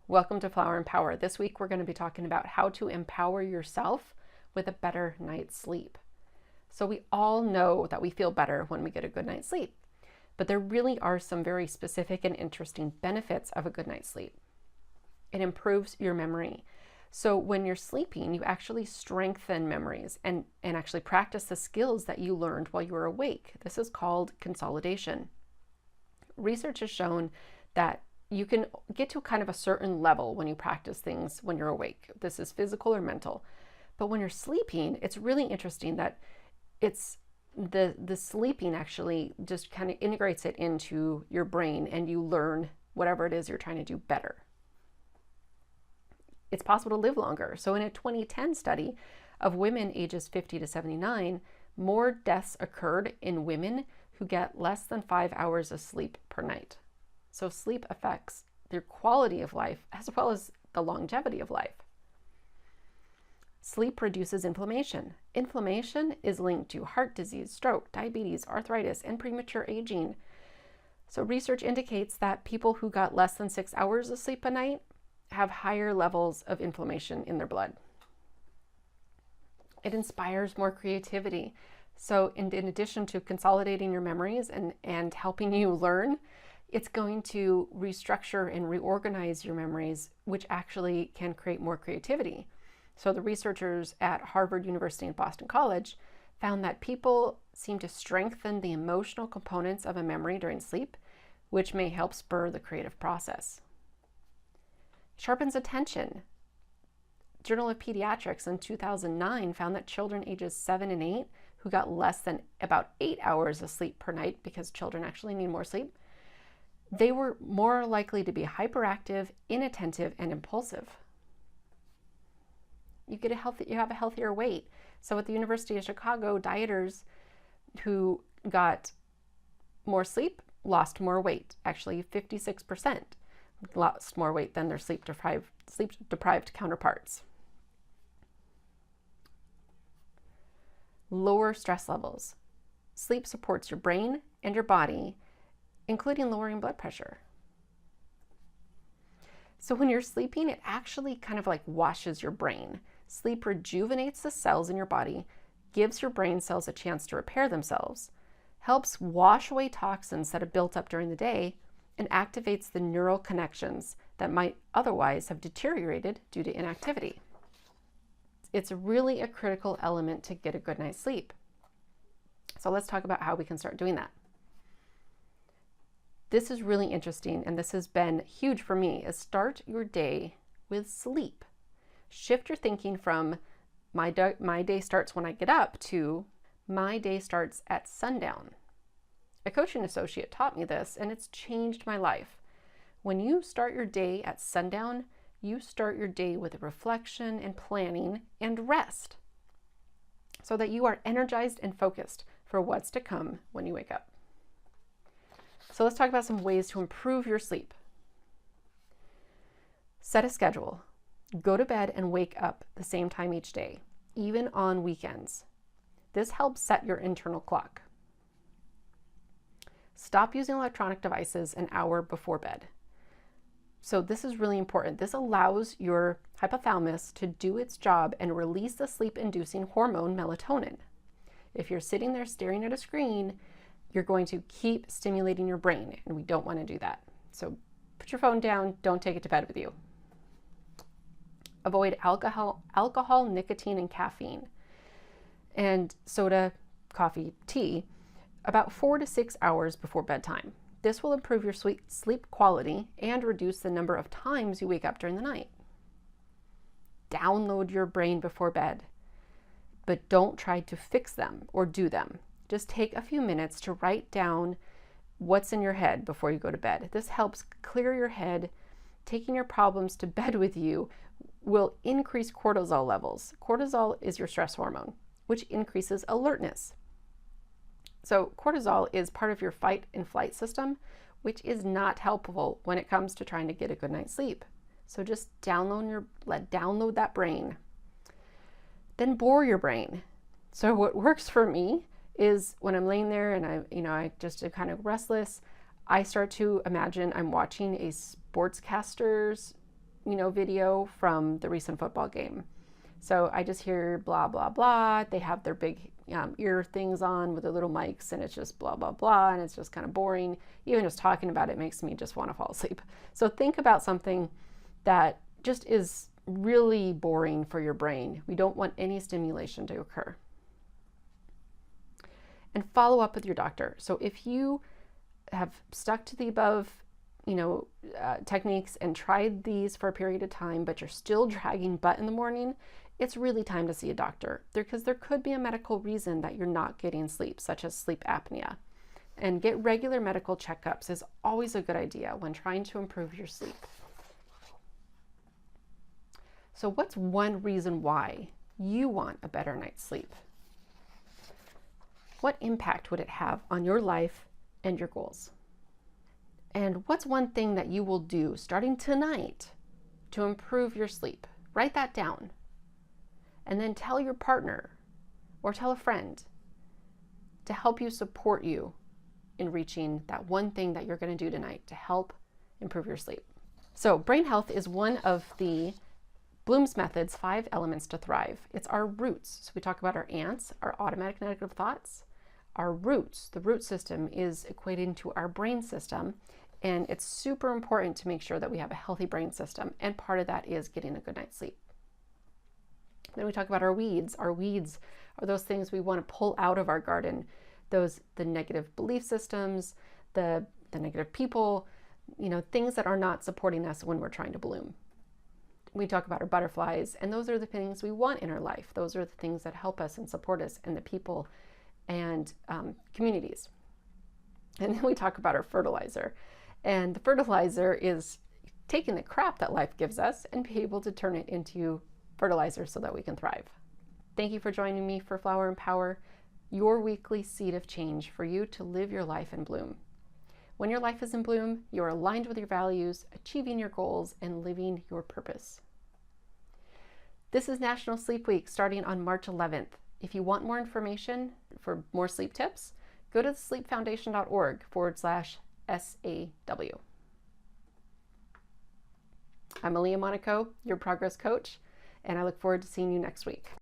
Welcome to Flower and Power. This week we're going to be talking about how to empower yourself with a better night's sleep. So we all know that we feel better when we get a good night's sleep, but there really are some very specific and interesting benefits of a good night's sleep. It improves your memory. So when you're sleeping, you actually strengthen memories and actually practice the skills that you learned while you were awake. This is called consolidation. Research has shown that you can get to kind of a certain level when you practice things when you're awake. This is physical or mental. But when you're sleeping, it's really interesting that it's the sleeping actually just kind of integrates it into your brain and you learn whatever it is you're trying to do better. It's possible to live longer. So in a 2010 study of women ages 50 to 79, more deaths occurred in women who get less than 5 hours of sleep per night. So sleep affects their quality of life as well as the longevity of life. Sleep reduces inflammation. Inflammation is linked to heart disease, stroke, diabetes, arthritis, and premature aging. So research indicates that people who got less than 6 hours of sleep a night have higher levels of inflammation in their blood. It inspires more creativity. So in addition to consolidating your memories and helping you learn, it's going to restructure and reorganize your memories, which actually can create more creativity. So the researchers at Harvard University and Boston College found that people seem to strengthen the emotional components of a memory during sleep, which may help spur the creative process. Sharpens attention. Journal of Pediatrics in 2009 found that children ages 7 and 8 who got less than about 8 hours of sleep per night, because children actually need more sleep, they were more likely to be hyperactive, inattentive, and impulsive. You have a healthier weight. So at the University of Chicago, dieters who got more sleep lost more weight. Actually, 56% lost more weight than their sleep-deprived counterparts. Lower stress levels. Sleep supports your brain and your body, including lowering blood pressure. So when you're sleeping, it actually kind of like washes your brain. Sleep rejuvenates the cells in your body, gives your brain cells a chance to repair themselves, helps wash away toxins that have built up during the day, and activates the neural connections that might otherwise have deteriorated due to inactivity. It's really a critical element to get a good night's sleep. So let's talk about how we can start doing that. This is really interesting, and this has been huge for me, is start your day with sleep. Shift your thinking from my day starts when I get up to my day starts at sundown. A coaching associate taught me this, and it's changed my life. When you start your day at sundown, you start your day with reflection and planning and rest, so that you are energized and focused for what's to come when you wake up. So let's talk about some ways to improve your sleep. Set a schedule. Go to bed and wake up the same time each day, even on weekends. This helps set your internal clock. Stop using electronic devices an hour before bed. So this is really important. This allows your hypothalamus to do its job and release the sleep-inducing hormone melatonin. If you're sitting there staring at a screen, you're going to keep stimulating your brain, and we don't want to do that. So put your phone down, don't take it to bed with you. Avoid alcohol, nicotine, and caffeine, and soda, coffee, tea, about 4 to 6 hours before bedtime. This will improve your sleep quality and reduce the number of times you wake up during the night. Download your brain before bed, but don't try to fix them or do them. Just take a few minutes to write down what's in your head before you go to bed. This helps clear your head. Taking your problems to bed with you will increase cortisol levels. Cortisol is your stress hormone, which increases alertness. So cortisol is part of your fight and flight system, which is not helpful when it comes to trying to get a good night's sleep. So just download that brain. Then bore your brain. So what works for me is when I'm laying there and I just am kind of restless, I start to imagine I'm watching a sportscaster's video from the recent football game. So I just hear blah, blah, blah. They have their big ear things on with their little mics, and it's just blah, blah, blah. And it's just kind of boring. Even just talking about it makes me just want to fall asleep. So think about something that just is really boring for your brain. We don't want any stimulation to occur. And follow up with your doctor. So if you have stuck to the above techniques and tried these for a period of time, but you're still dragging butt in the morning, it's really time to see a doctor, because there could be a medical reason that you're not getting sleep, such as sleep apnea. And get regular medical checkups is always a good idea when trying to improve your sleep. So what's one reason why you want a better night's sleep? What impact would it have on your life and your goals? And what's one thing that you will do starting tonight to improve your sleep? Write that down. And then tell your partner or tell a friend to help you support you in reaching that one thing that you're going to do tonight to help improve your sleep. So brain health is one of the Bloom's Method's 5 elements to thrive. It's our roots. So we talk about our ants, our automatic negative thoughts. Our roots, the root system, is equating to our brain system. And it's super important to make sure that we have a healthy brain system. And part of that is getting a good night's sleep. Then we talk about our weeds. Our weeds are those things we want to pull out of our garden. The negative belief systems, the negative people, things that are not supporting us when we're trying to bloom. We talk about our butterflies, and those are the things we want in our life. Those are the things that help us and support us, and the people and communities. And then we talk about our fertilizer. And the fertilizer is taking the crap that life gives us and be able to turn it into fertilizer so that we can thrive. Thank you for joining me for Flower and Power, your weekly seed of change for you to live your life in bloom. When your life is in bloom, you are aligned with your values, achieving your goals, and living your purpose. This is National Sleep Week starting on March 11th. If you want more information for more sleep tips, go to sleepfoundation.org/SAW. I'm Aaliyah Monaco, your progress coach, and I look forward to seeing you next week.